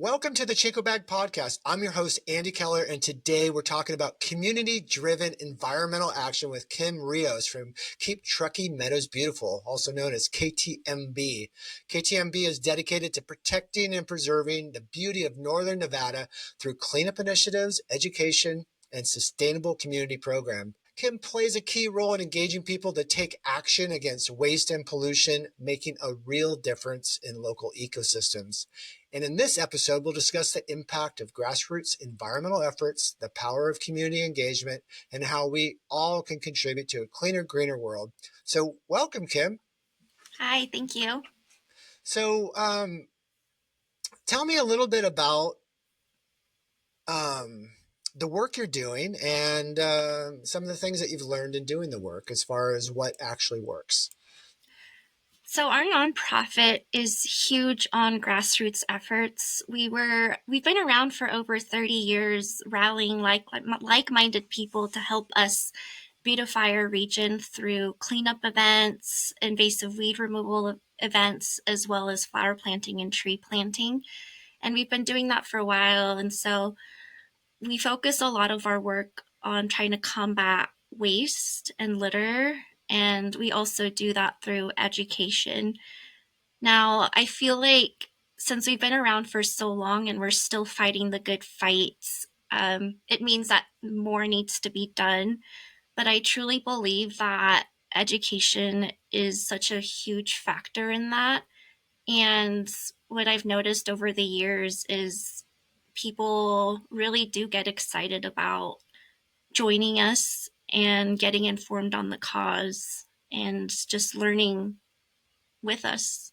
Welcome to the ChicoBag Podcast. I'm your host, Andy Keller, and today we're talking about community-driven environmental action with Kim Rios from Keep Truckee Meadows Beautiful, also known as KTMB. KTMB is dedicated to protecting and preserving the beauty of Northern Nevada through cleanup initiatives, education, and sustainable community program. Kim plays a key role in engaging people to take action against waste and pollution, making a real difference in local ecosystems. And in this episode, we'll discuss the impact of grassroots environmental efforts, the power of community engagement, and how we all can contribute to a cleaner, greener world. So welcome, Kim. Hi, thank you. So tell me a little bit about the work you're doing and some of the things that you've learned in doing the work as far as what actually works. So our nonprofit is huge on grassroots efforts. We've been around for over 30 years, rallying like-minded people to help us beautify our region through cleanup events, invasive weed removal events, as well as flower planting and tree planting. And we've been doing that for a while. And so we focus a lot of our work on trying to combat waste and litter, and we also do that through education. Now, I feel like since we've been around for so long and we're still fighting the good fights, it means that more needs to be done. But I truly believe that education is such a huge factor in that. And what I've noticed over the years is people really do get excited about joining us and getting informed on the cause and just learning with us.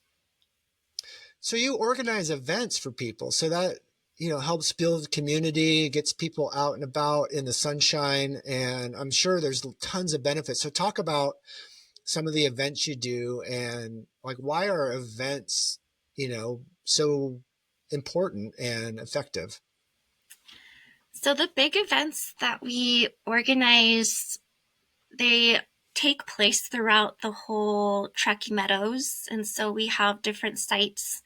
So you organize events for people so that, helps build community, gets people out and about in the sunshine. And I'm sure there's tons of benefits. So talk about some of the events you do and like, why are events, so important and effective? So the big events that we organize, they take place throughout the whole Truckee Meadows. And so we have different sites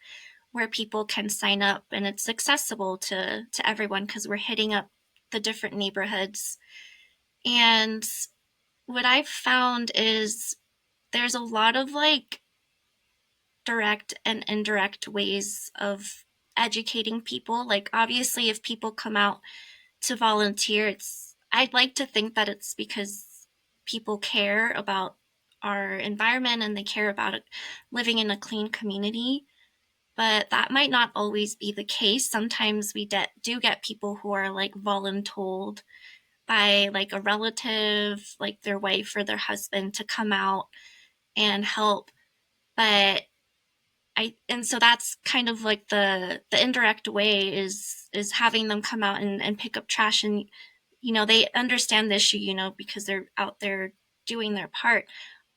where people can sign up, and it's accessible to everyone because we're hitting up the different neighborhoods. And what I've found is there's a lot of direct and indirect ways of educating people. Like obviously if people come out to volunteer, I'd like to think that it's because people care about our environment and they care about it, living in a clean community. But that might not always be the case. Sometimes we do get people who are voluntold by a relative, like their wife or their husband, to come out and help. But and so that's kind of like the indirect way is having them come out and pick up trash, and they understand the issue, because they're out there doing their part.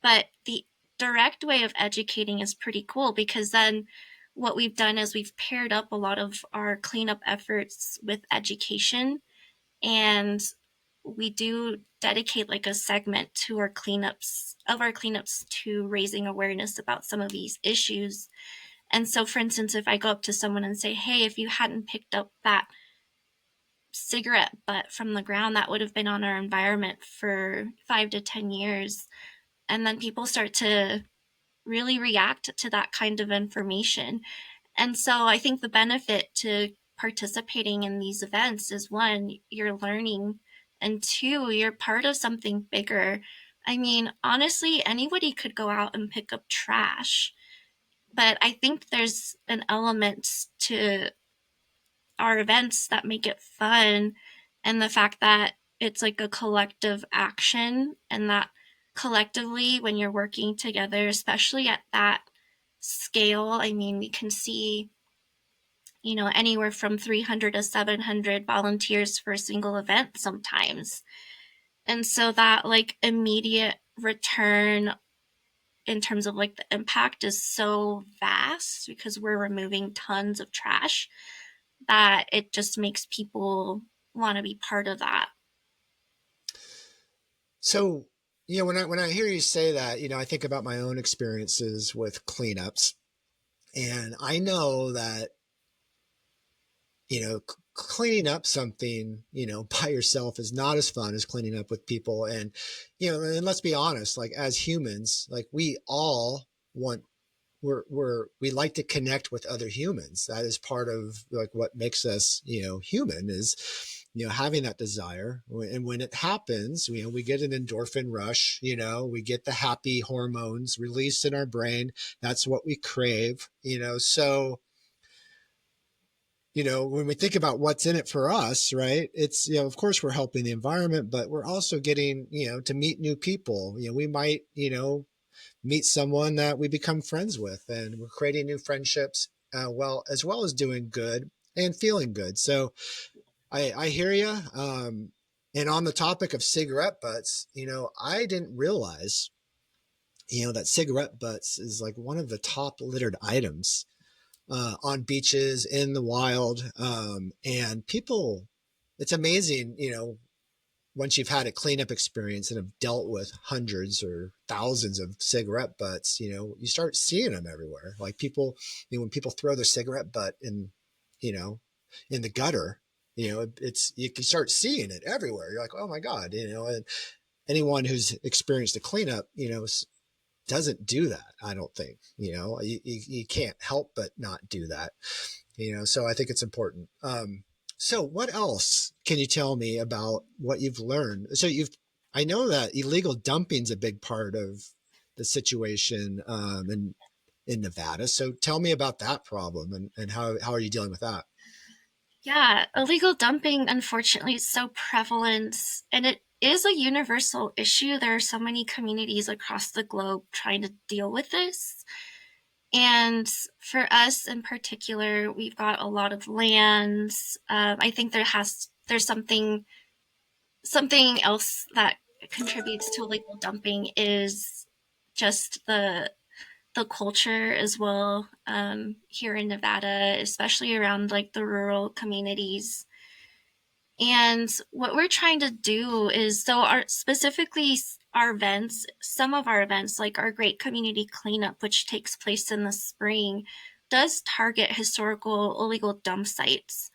But the direct way of educating is pretty cool, because then what we've done is we've paired up a lot of our cleanup efforts with education, and we do dedicate a segment to our cleanups to raising awareness about some of these issues. And so, for instance, if I go up to someone and say, hey, if you hadn't picked up that cigarette butt from the ground, that would have been on our environment for 5 to 10 years. And then people start to really react to that kind of information. And so I think the benefit to participating in these events is, one, you're learning, and two, you're part of something bigger. I mean, honestly, anybody could go out and pick up trash. But I think there's an element to our events that make it fun, and the fact that it's like a collective action, and that collectively when you're working together, especially at that scale, I mean, we can see anywhere from 300 to 700 volunteers for a single event sometimes. And so that immediate return in terms of the impact is so vast, because we're removing tons of trash, that it just makes people want to be part of that. So, when I hear you say that, I think about my own experiences with cleanups, and I know that cleaning up something, by yourself is not as fun as cleaning up with people. And, and let's be honest, like as humans, like we all want, we like to connect with other humans. That is part of like what makes us, human is, having that desire. And when it happens, we get an endorphin rush, we get the happy hormones released in our brain. That's what we crave, so, when we think about what's in it for us, right? It's, of course we're helping the environment, but we're also getting, to meet new people. We might, meet someone that we become friends with, and we're creating new friendships, as well as doing good and feeling good. So I hear you. And on the topic of cigarette butts, I didn't realize, that cigarette butts is like one of the top littered items on beaches in the wild. And people, it's amazing, once you've had a cleanup experience and have dealt with hundreds or thousands of cigarette butts, you start seeing them everywhere. Like people, when people throw their cigarette butt you know, in the gutter, you can start seeing it everywhere. You're like, oh my God, and anyone who's experienced a cleanup, doesn't do that. I don't think, you can't help but not do that, so I think it's important. So what else can you tell me about what you've learned? So I know that illegal dumping is a big part of the situation, in Nevada. So tell me about that problem, and how are you dealing with that? Yeah, illegal dumping, unfortunately, is so prevalent, and it is a universal issue. There are so many communities across the globe trying to deal with this. And for us in particular, we've got a lot of land. I think there's something else that contributes to illegal dumping is just the culture as well, here in Nevada, especially around like the rural communities. And what we're trying to do is, so our specifically our events, some of our events, like our Great Community Cleanup, which takes place in the spring, does target historical illegal dump sites.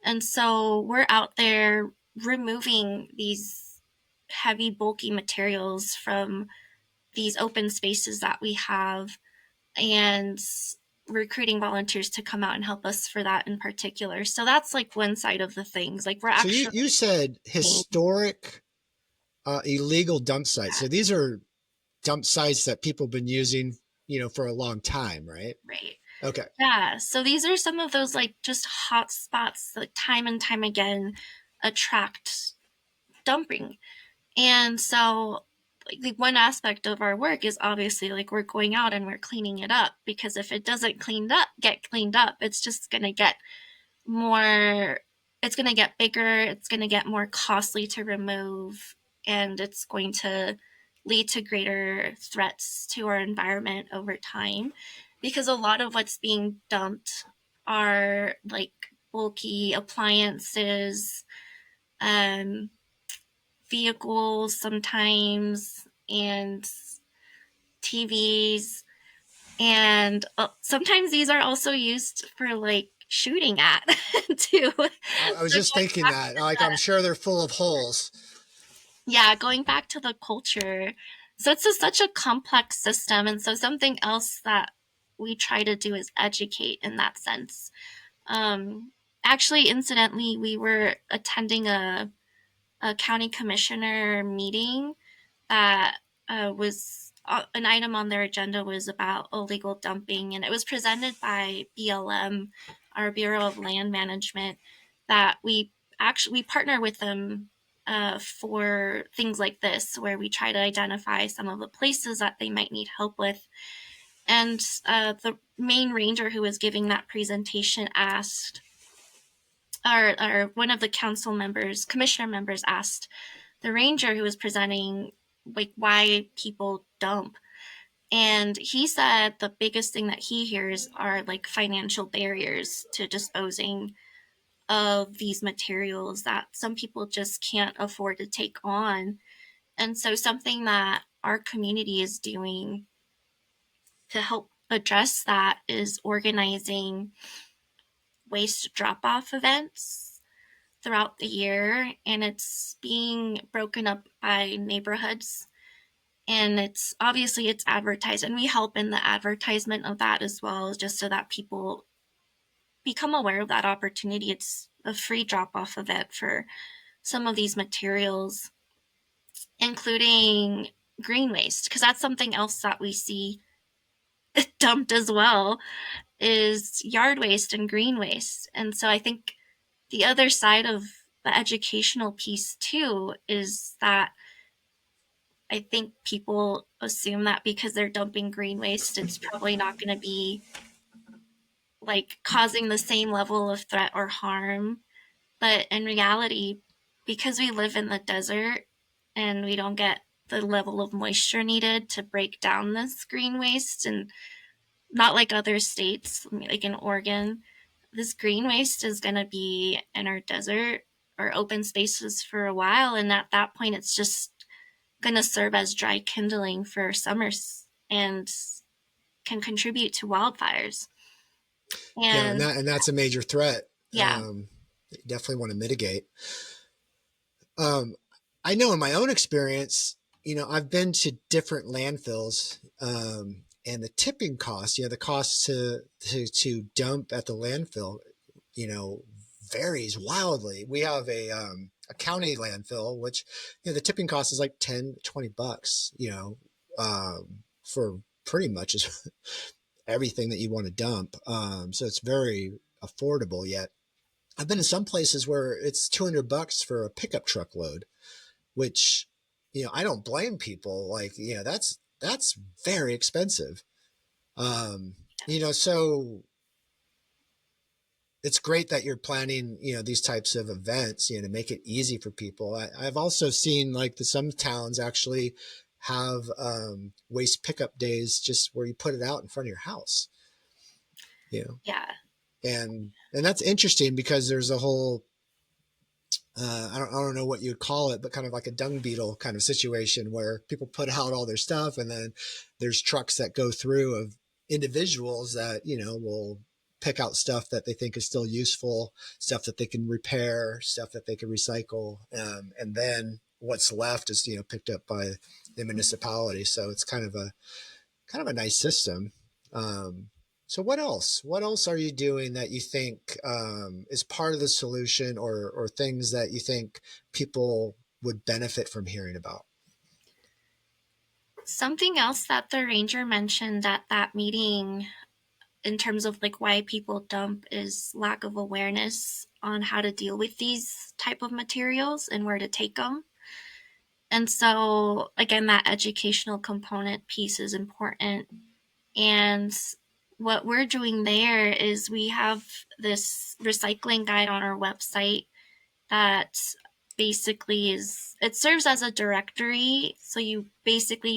And so we're out there removing these heavy, bulky materials from these open spaces that we have, and recruiting volunteers to come out and help us for that in particular. So that's like one side of the things. Like we're So actually you said historic, illegal dump sites. So these are dump sites that people have been using, for a long time, right? right. Okay. Yeah. So these are some of those like just hot spots that time and time again attract dumping. And so like one aspect of our work is obviously like we're going out and we're cleaning it up, because if it doesn't get cleaned up, it's just going to get more, it's going to get bigger, it's going to get more costly to remove, and it's going to lead to greater threats to our environment over time, because a lot of what's being dumped are like bulky appliances, um, vehicles sometimes, and TVs, and sometimes these are also used for like shooting at too. I was So just thinking that, like, I'm sure they're full of holes. yeah, going back to the culture. So it's such a complex system. And so something else that we try to do is educate in that sense. Actually, incidentally, we were attending a county commissioner meeting that was an item on their agenda was about illegal dumping, and it was presented by BLM, our Bureau of Land Management, that we partner with them for things like this, where we try to identify some of the places that they might need help with. And the main ranger who was giving that presentation asked, or one of the council members, commissioner members asked the ranger who was presenting, like, why people dump. And he said the biggest thing that he hears are like financial barriers to disposing of these materials that some people just can't afford to take on. And so, something that our community is doing to help address that is organizing waste drop-off events throughout the year, and it's being broken up by neighborhoods. And it's obviously it's advertised, and we help in the advertisement of that as well, just so that people become aware of that opportunity. It's a free drop-off event for some of these materials, including green waste, because that's something else that we see dumped as well, is yard waste and green waste. And so I think the other side of the educational piece too is that I think people assume that because they're dumping green waste, it's probably not going to be like causing the same level of threat or harm. But in reality, because we live in the desert and we don't get the level of moisture needed to break down this green waste, and not like other states, like in Oregon, this green waste is going to be in our desert or open spaces for a while. And at that point, it's just going to serve as dry kindling for summers and can contribute to wildfires. Yeah, And that's a major threat. yeah, You definitely want to mitigate. I know in my own experience, I've been to different landfills, and the tipping cost, the cost to dump at the landfill, you know, varies wildly. We have a county landfill, which, the tipping cost is like 10, $20, for pretty much everything that you want to dump. So it's very affordable. Yet I've been in some places where it's $200 for a pickup truck load, which, I don't blame people. Like, that's very expensive. So it's great that you're planning, these types of events, to make it easy for people. I've also seen like some towns actually have waste pickup days just where you put it out in front of your house, you know, yeah, and that's interesting because there's a whole I don't know what you'd call it, but kind of like a dung beetle kind of situation where people put out all their stuff, and then there's trucks that go through of individuals that, will pick out stuff that they think is still useful, stuff that they can repair, stuff that they can recycle. And then what's left is, picked up by the municipality. So it's kind of a nice system. So what else? What else are you doing that you think is part of the solution, or things that you think people would benefit from hearing about? something else that the ranger mentioned at that meeting in terms of like why people dump is lack of awareness on how to deal with these type of materials and where to take them. And so again, that educational component piece is important. And what we're doing there is we have this recycling guide on our website that basically it serves as a directory. So you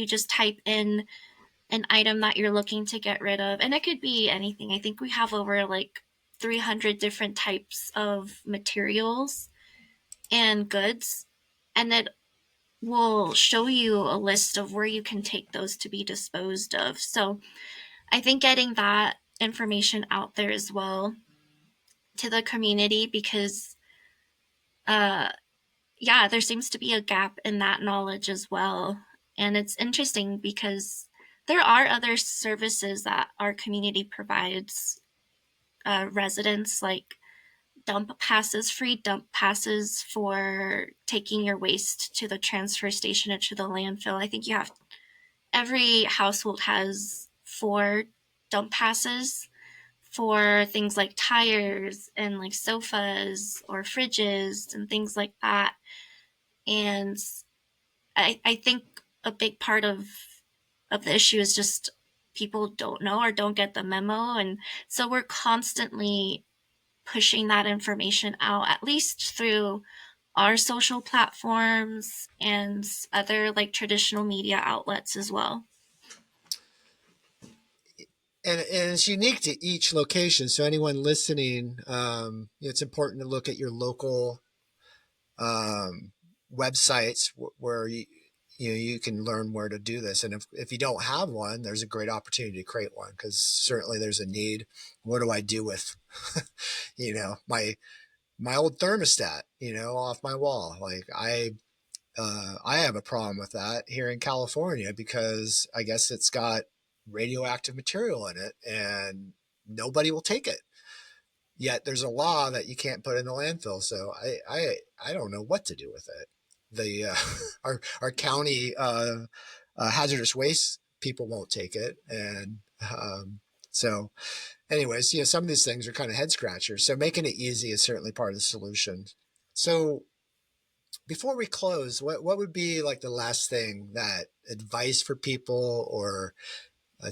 just type in an item that you're looking to get rid of, and it could be anything. I think we have over like 300 different types of materials and goods, and it will show you a list of where you can take those to be disposed of. So I think getting that information out there as well to the community, because uh yeah, there seems to be a gap in that knowledge as well. And it's interesting because there are other services that our community provides residents, like free dump passes for taking your waste to the transfer station or to the landfill. I think every household has 4 dump passes for things like tires and like sofas or fridges and things like that. And I think a big part of the issue is just people don't know or don't get the memo. And so we're constantly pushing that information out, at least through our social platforms and other like traditional media outlets as well. And it's unique to each location. So anyone listening, it's important to look at your local websites where you can learn where to do this. And if you don't have one, there's a great opportunity to create one, because certainly there's a need. What do I do with, my old thermostat, off my wall? Like I have a problem with that here in California, because I guess it's got radioactive material in it and nobody will take it. Yet there's a law that you can't put in the landfill. So I don't know what to do with it. The our county hazardous waste people won't take it, and so anyways, some of these things are kind of head scratchers. So making it easy is certainly part of the solution. So before we close, what would be like the last thing, that advice for people, or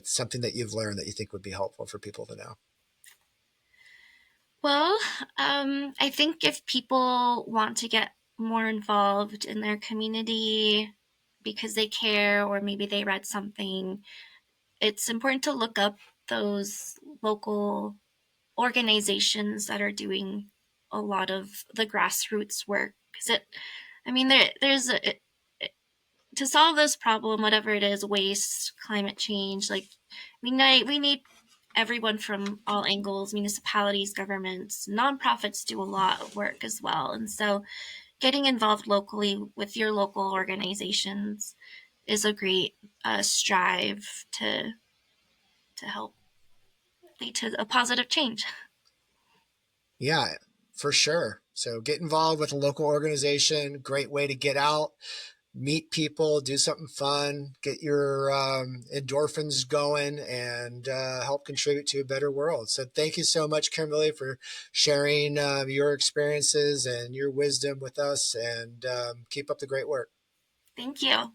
something that you've learned that you think would be helpful for people to know? Well, I think if people want to get more involved in their community because they care, or maybe they read something, it's important to look up those local organizations that are doing a lot of the grassroots work. Because there's to solve this problem, whatever it is, waste, climate change, like we need everyone from all angles, municipalities, governments, nonprofits do a lot of work as well. And so getting involved locally with your local organizations is a great strive to help lead to a positive change. Yeah, for sure. So get involved with a local organization. Great way to get out, meet people, do something fun, get your endorphins going, and help contribute to a better world. So thank you so much, Kimberly, for sharing your experiences and your wisdom with us, and keep up the great work. Thank you.